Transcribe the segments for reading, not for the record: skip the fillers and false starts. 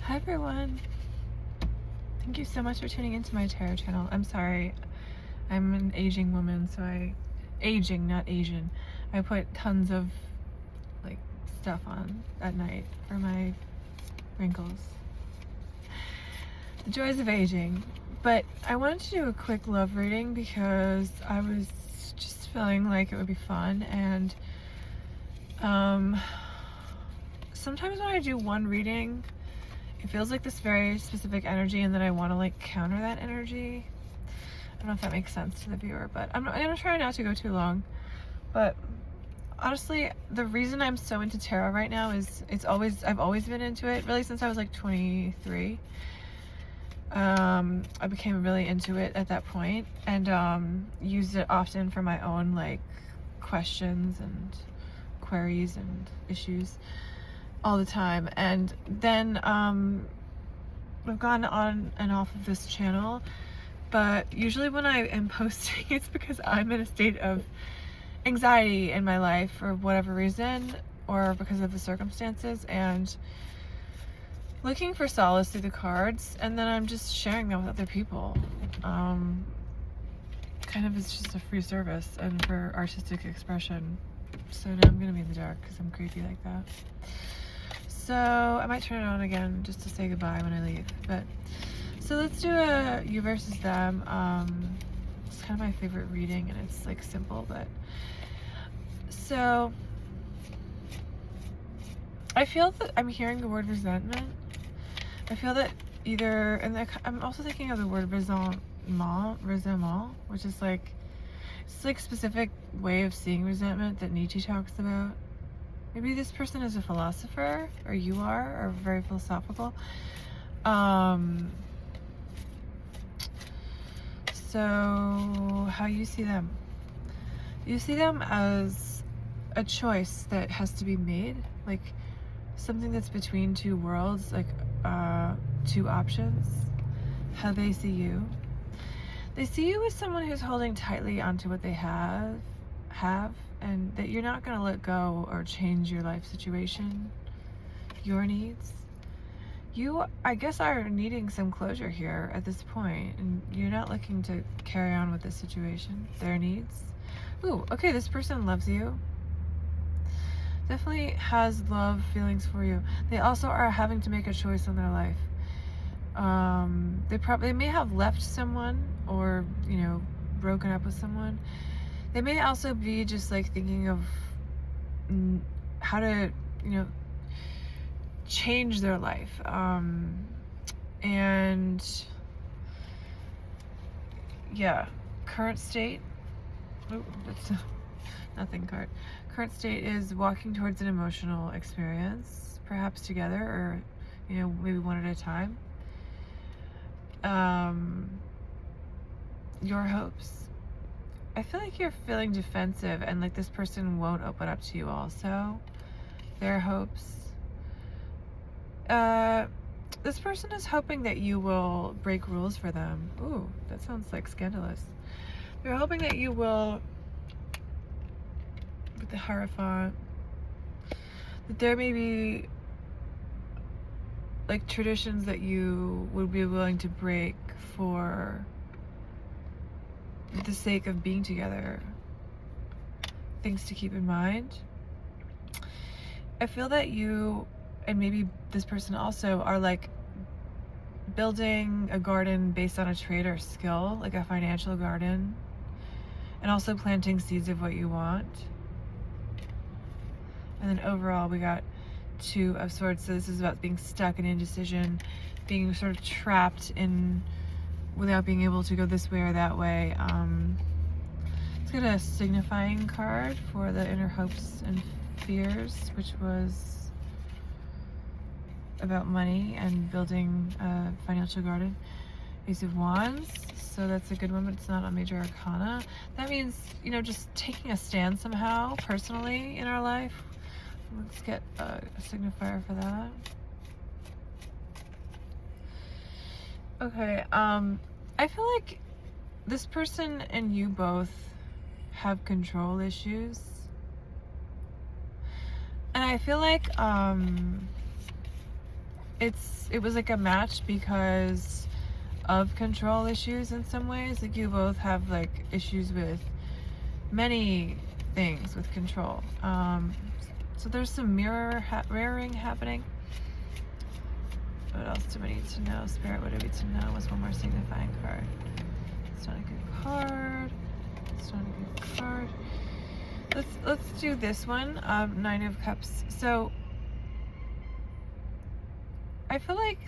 Hi everyone. Thank you so much for tuning into my tarot channel. I'm sorry, I'm an aging woman, so aging, not Asian. I put tons of like stuff on at night for my wrinkles. The joys of aging. But I wanted to do a quick love reading because I was just feeling like it would be fun, and sometimes when I do one reading, it feels like this very specific energy, and then I want to like counter that energy. I don't know if that makes sense to the viewer, but I'm gonna try not to go too long. But honestly, the reason I'm so into tarot right now is I've always been into it, really since I was like 23. I became really into it at that point, and used it often for my own like questions and queries and issues all the time. And then I've gone on and off of this channel, but usually when I am posting, it's because I'm in a state of anxiety in my life for whatever reason, or because of the circumstances, and looking for solace through the cards, and then I'm just sharing them with other people. Kind of it's just a free service and for artistic expression. So now I'm gonna be in the dark because I'm creepy like that. So I might turn it on again just to say goodbye when I leave. But so let's do a you versus them. It's kind of my favorite reading, and it's like simple, but so I feel that I'm hearing the word resentment. I feel that either, and I'm also thinking of the word resentment, which is like, it's like a specific way of seeing resentment that Nietzsche talks about. Maybe this person is a philosopher, or you are, or very philosophical. So how you see them? You see them as a choice that has to be made, like something that's between two worlds, like two options. How they see you. They see you as someone who's holding tightly onto what they have, and that you're not going to let go or change your life situation, your needs. You, I guess, are needing some closure here at this point, and you're not looking to carry on with this situation, their needs. Ooh, okay, this person loves you. Definitely has love feelings for you. They also are having to make a choice in their life. They may have left someone, or broken up with someone. They may also be just like thinking of how to change their life, and yeah, current state. Ooh, that's nothing. Current state is walking towards an emotional experience, perhaps together, or maybe one at a time. Your hopes. I feel like you're feeling defensive, and like this person won't open up to you also. Their hopes. This person is hoping that you will break rules for them. Ooh, that sounds like scandalous. They're hoping that you will, with the Hierophant, that there may be like traditions that you would be willing to break for the sake of being together. Things to keep in mind. I feel that you, and maybe this person also, are like building a garden based on a trade or skill, like a financial garden, and also planting seeds of what you want. And then overall we got Two of Swords. So this is about being stuck in indecision, being sort of trapped in without being able to go this way or that way. Let's get a signifying card for the inner hopes and fears, which was about money and building a financial garden. Ace of Wands, so that's a good one, but it's not a major arcana. That means, just taking a stand somehow, personally, in our life. Let's get a signifier for that. Okay, I feel like this person and you both have control issues. And I feel like it was like a match because of control issues in some ways. Like you both have like issues with many things with control. So there's some mirroring happening. What else do we need to know? Spirit, what do we need to know? What's one more signifying card? It's not a good card. It's not a good card. Let's do this one. Nine of Cups. So I feel like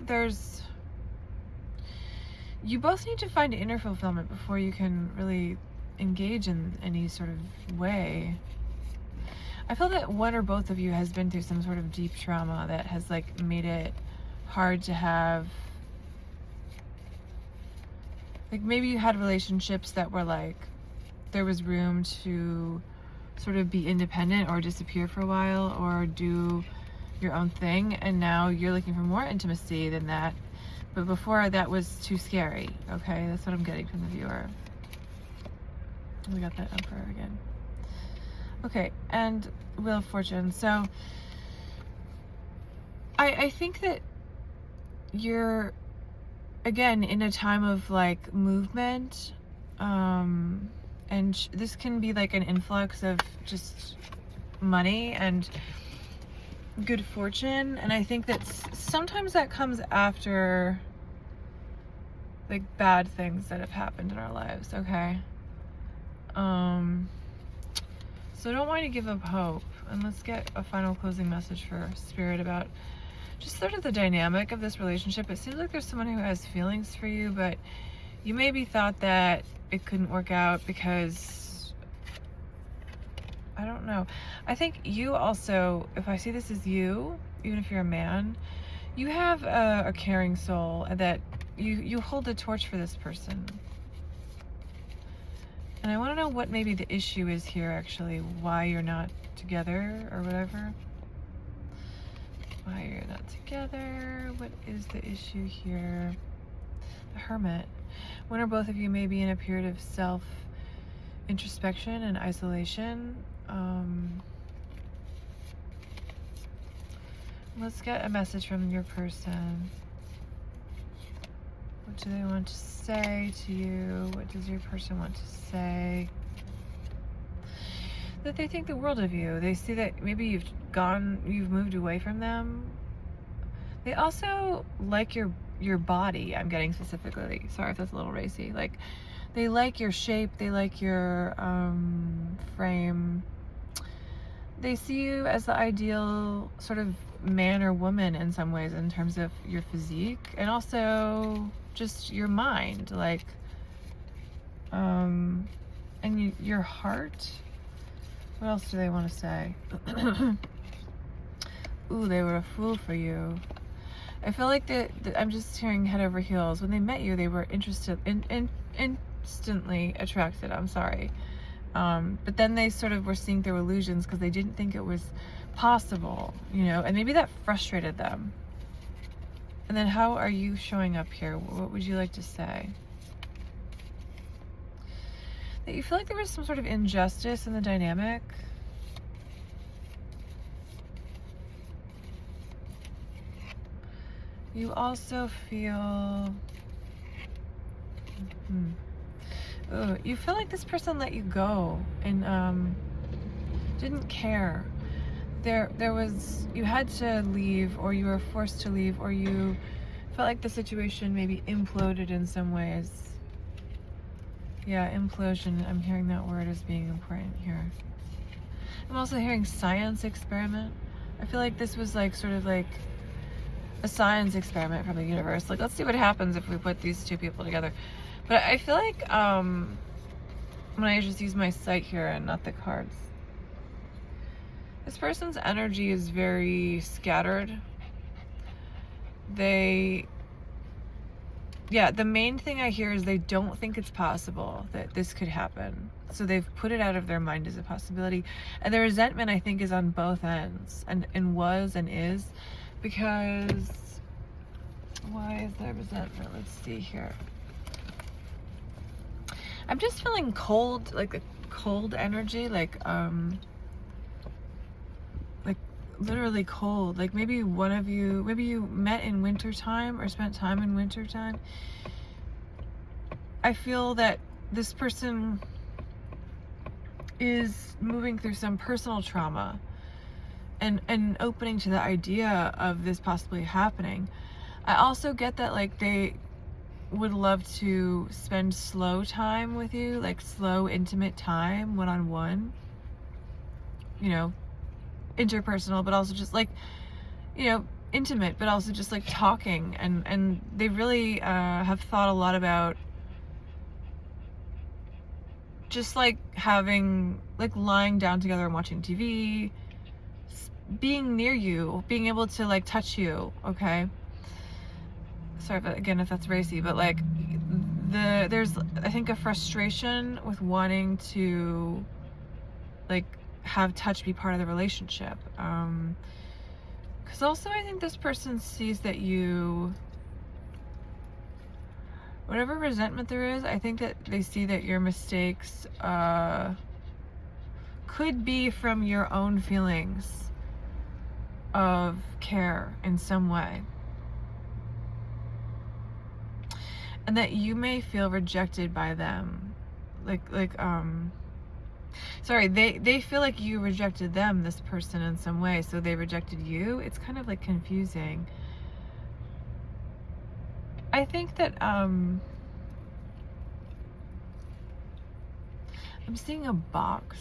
you both need to find inner fulfillment before you can really engage in any sort of way. I feel that one or both of you has been through some sort of deep trauma that has like made it hard to have, like maybe you had relationships that were like there was room to sort of be independent or disappear for a while or do your own thing, and now you're looking for more intimacy than that, but before that was too scary. Okay, that's what I'm getting from the viewer. We got that Emperor again. Okay, and Wheel of Fortune. So I think that you're again in a time of like movement, and this can be like an influx of just money and good fortune, and I think that sometimes that comes after like bad things that have happened in our lives. Okay, so don't want to give up hope, and let's get a final closing message for Spirit about just sort of the dynamic of this relationship. It seems like there's someone who has feelings for you, but you maybe thought that it couldn't work out because, I don't know. I think you also, if I see this as you, even if you're a man, you have a caring soul, and that you hold the torch for this person. And I want to know what maybe the issue is here, actually, why you're not together or whatever. Why you're not together, what is the issue here? The Hermit. One or both of you may be in a period of self-introspection and isolation. Let's get a message from your person. What do they want to say to you? What does your person want to say? That they think the world of you. They see that maybe you've moved away from them. They also like your body, I'm getting specifically. Sorry if that's a little racy. Like, they like your shape, they like your frame. They see you as the ideal sort of man or woman in some ways, in terms of your physique and also just your mind, like, and your heart. What else do they want to say? Ooh, they were a fool for you. I feel like I'm just hearing head over heels. When they met you, they were instantly attracted. I'm sorry. But then they sort of were seeing through illusions because they didn't think it was possible, you know, and maybe that frustrated them. And then how are you showing up here? What would you like to say? That you feel like there was some sort of injustice in the dynamic. You also feel, you feel like this person let you go and didn't care. There was, you had to leave, or you were forced to leave, or you felt like the situation maybe imploded in some ways. Yeah, implosion. I'm hearing that word as being important here. I'm also hearing science experiment. I feel like this was like sort of like a science experiment from the universe. Like, let's see what happens if we put these two people together. But I feel like when I just use my sight here and not the cards, this person's energy is very scattered. The main thing I hear is they don't think it's possible that this could happen. So they've put it out of their mind as a possibility. And the resentment, I think, is on both ends, and was and is, because why is there resentment? Let's see here. I'm just feeling cold, like a cold energy, like literally cold. Like maybe one of you, maybe you met in wintertime or spent time in wintertime. I feel that this person is moving through some personal trauma and opening to the idea of this possibly happening. I also get that like they would love to spend slow time with you, like slow, intimate time, one-on-one, you know, interpersonal, but also just like, you know, intimate, but also just like talking. And they really have thought a lot about just like having, like lying down together and watching TV, being near you, being able to like touch you, okay? Sorry, but again, if that's racy, but like there's, I think, a frustration with wanting to like have touch be part of the relationship. Because also I think this person sees that you, whatever resentment there is, I think that they see that your mistakes could be from your own feelings of care in some way. And that you may feel rejected by them. They feel like you rejected them, this person, in some way, so they rejected you. It's kind of like confusing. I think that I'm seeing a box.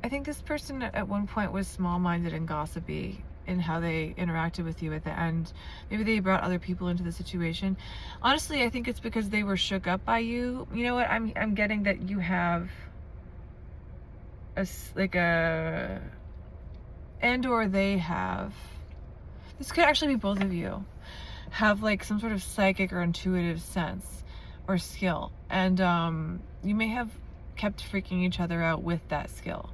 I think this person at one point was small-minded and gossipy in how they interacted with you at the end. Maybe they brought other people into the situation. Honestly, I think it's because they were shook up by you. You know what? I'm getting that you have or they have, this could actually be both of you, have like some sort of psychic or intuitive sense or skill. And you may have kept freaking each other out with that skill.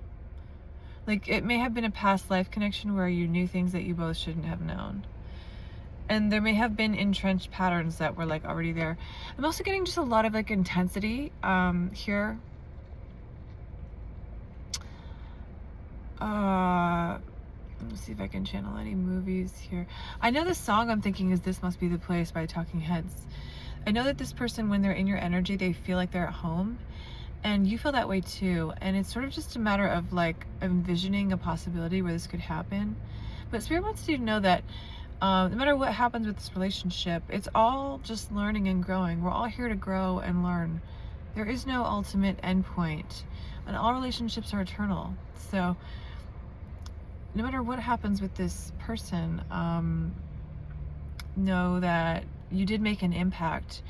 Like it may have been a past life connection where you knew things that you both shouldn't have known. And there may have been entrenched patterns that were like already there. I'm also getting just a lot of like intensity here. Let me see if I can channel any movies here. I know the song I'm thinking is This Must Be the Place by Talking Heads. I know that this person, when they're in your energy, they feel like they're at home. And you feel that way too. And it's sort of just a matter of like envisioning a possibility where this could happen. But Spirit wants you to know that no matter what happens with this relationship, it's all just learning and growing. We're all here to grow and learn. There is no ultimate endpoint. And all relationships are eternal. So no matter what happens with this person, know that you did make an impact.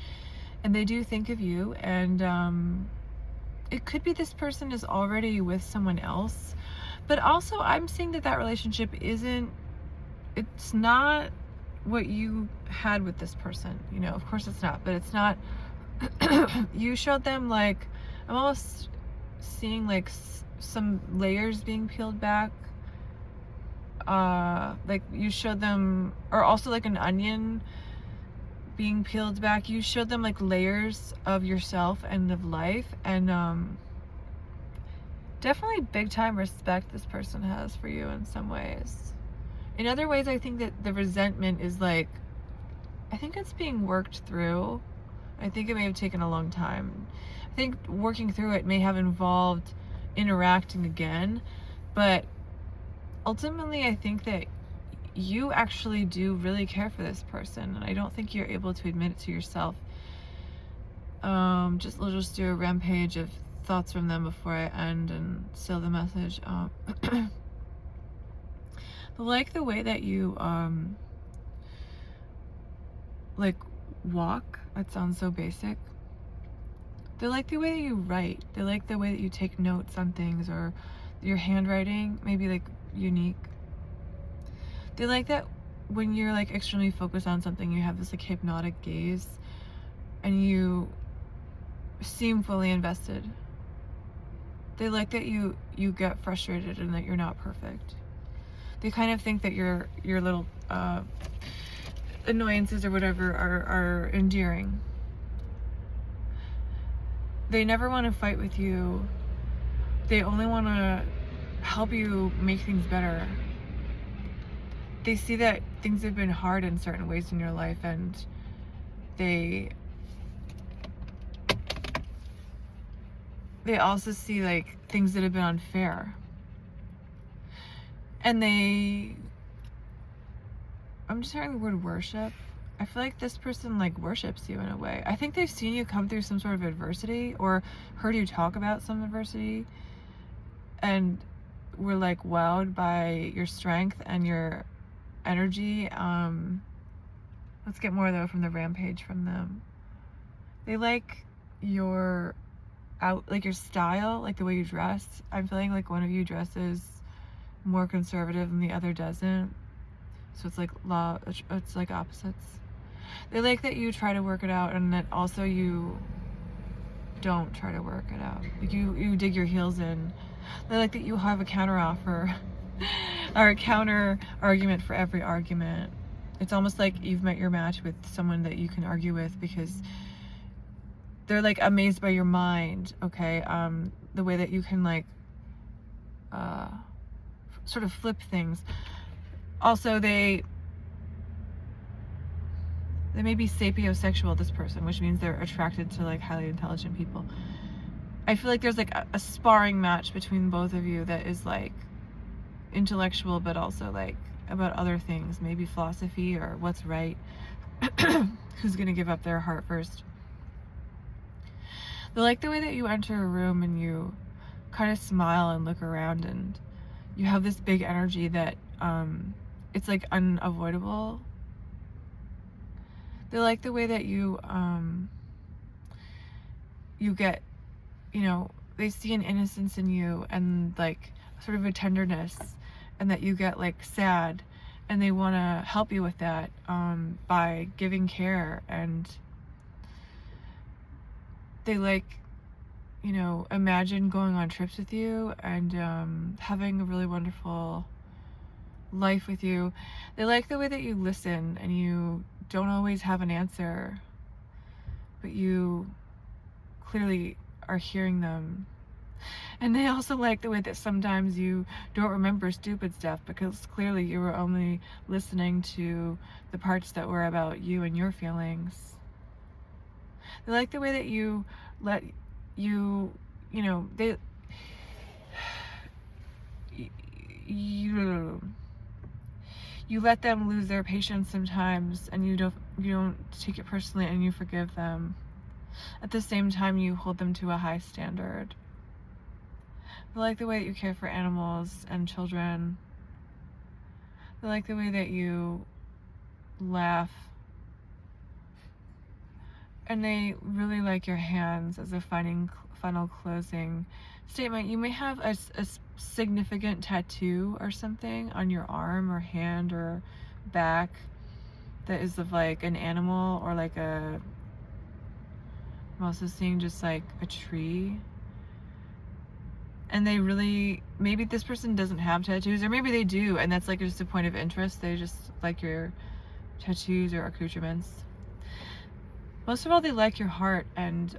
And they do think of you. And it could be this person is already with someone else, but also I'm seeing that relationship it's not what you had with this person. You know, of course it's not, but it's not. You showed them, like, I'm almost seeing like some layers being peeled back. Like you showed them, or also like an onion being peeled back. You showed them like layers of yourself and of life, and definitely big time respect this person has for you in some ways. In other ways, I think that the resentment is like, I think it's being worked through. I think it may have taken a long time. I think working through it may have involved interacting again, but ultimately I think that you actually do really care for this person, and I don't think you're able to admit it to yourself. We'll just do a rampage of thoughts from them before I end and seal the message. But like the way that you like walk, that sounds so basic. They like the way that you write. They like the way that you take notes on things, or your handwriting, maybe like unique. They like that when you're like extremely focused on something, you have this like hypnotic gaze and you seem fully invested. They like that you get frustrated and that you're not perfect. They kind of think that your little annoyances or whatever are endearing. They never want to fight with you. They only want to help you make things better. they see that things have been hard in certain ways in your life, and they also see like things that have been unfair. And I'm just hearing the word worship. I feel like this person like worships you in a way. I think they've seen you come through some sort of adversity, or heard you talk about some adversity, and were like wowed by your strength and your energy. Let's get more though from the rampage from them. They like your your style, like the way you dress. I'm feeling like one of you dresses more conservative and the other doesn't. So it's like it's like opposites. They like that you try to work it out, and that also you don't try to work it out. Like you dig your heels in. They like that you have a counter offer or a counter argument for every argument. It's almost like you've met your match with someone that you can argue with, because they're like amazed by your mind, okay? The way that you can like sort of flip things. Also, they may be sapiosexual, this person, which means they're attracted to like highly intelligent people. I feel like there's like a sparring match between both of you that is like intellectual, but also like about other things, maybe philosophy or what's right. Who's gonna give up their heart first? They like the way that you enter a room and you kind of smile and look around, and you have this big energy that it's like unavoidable. They like the way that you get, they see an innocence in you, and like sort of a tenderness, and that you get like sad, and they want to help you with that by giving care. And they like, imagine going on trips with you and having a really wonderful life with you. They like the way that you listen, and you don't always have an answer, but you clearly are hearing them. And they also like the way that sometimes you don't remember stupid stuff, because clearly you were only listening to the parts that were about you and your feelings. They like the way that you let you let them lose their patience sometimes, and you don't take it personally, and you forgive them. At the same time, you hold them to a high standard. They like the way that you care for animals and children. They like the way that you laugh. And they really like your hands as a final closing statement. You may have a significant tattoo or something on your arm or hand or back that is of like an animal, or like I'm also seeing just like a tree. And they really, maybe this person doesn't have tattoos, or maybe they do, and that's like just a point of interest. They just like your tattoos or accoutrements. Most of all, they like your heart, and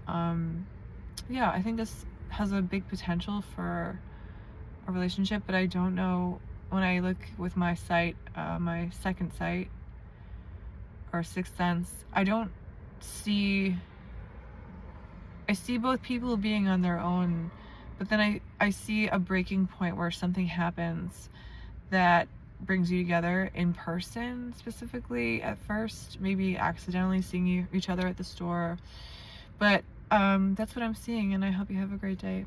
yeah, I think this has a big potential for a relationship, but I don't know, when I look with my sight, my second sight or sixth sense, I see both people being on their own, but then I see a breaking point where something happens that brings you together in person, specifically at first, maybe accidentally seeing each other at the store. But that's what I'm seeing, and I hope you have a great day.